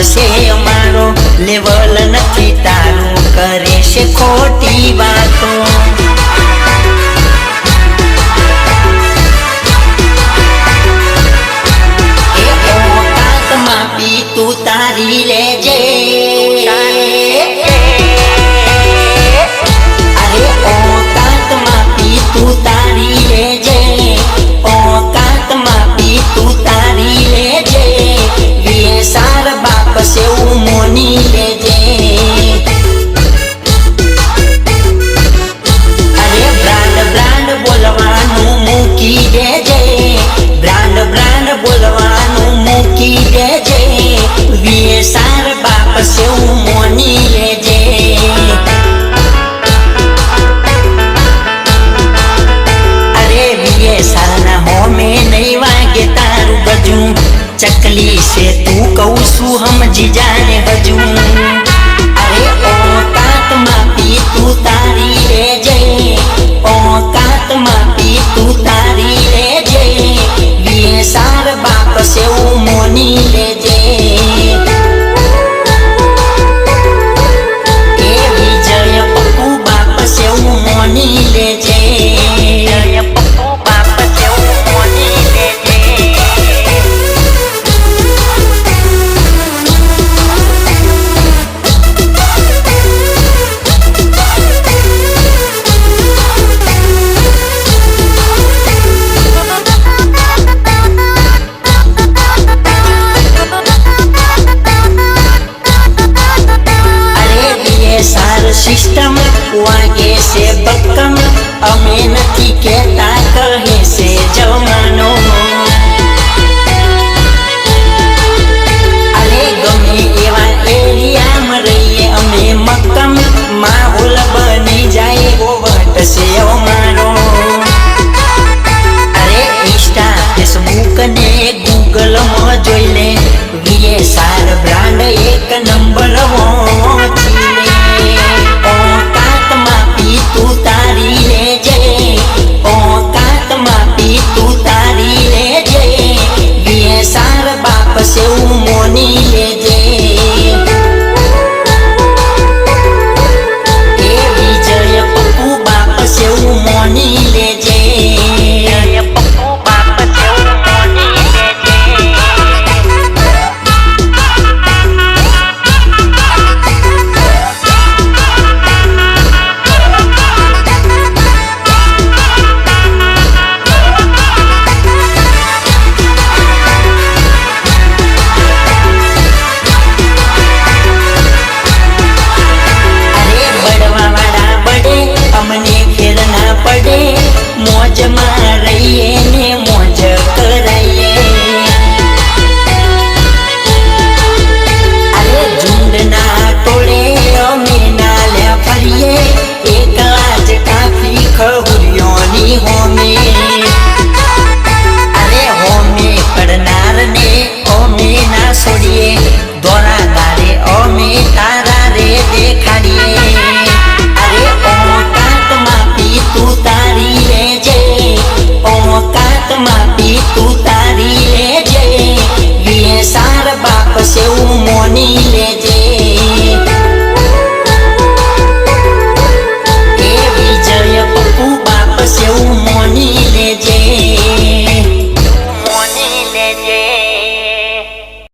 છે અમારો લેવલ નથી તારું કરે છે ખોટી વાતો એ ઓકાત માપી તું તારી લેજે અરે ઓકાત માપી તું તારી લેજે ઓકાત માપી તું તારી લેજે સાર બાપ સેવું મોની લેજે અરે બ્રાન્ડ બ્રાન્ડ બોલવાનું મૂકી દેજે બ્રાન્ડ બોલવાનું મૂકી દેજે વીએ સાર બાપ સેવું મોની લેજે અરે વીએ સારના હોમે નહીં વાગે તારું ગજું चकली से तू कहू सु समझी जाने हजू अरे औकात मापी तू तारी लेजे औकात मापी तू तारी लेजे वीए सार बाप से वो मोनी लेजे ए विजय पप्पू बाप से वो मोनी लेजे पप्पू बाप से वो मोनी लेजे सिस्टम वागे से बकम अमे नथी कहता कहे से जमानो अरे गमे एवा एरिया में रहीए अमे मक्कम माहौल बनी जाए वो वट से अमारो अरे इंस्टा फेसबुक ने गूगल में जोई ले वीए सार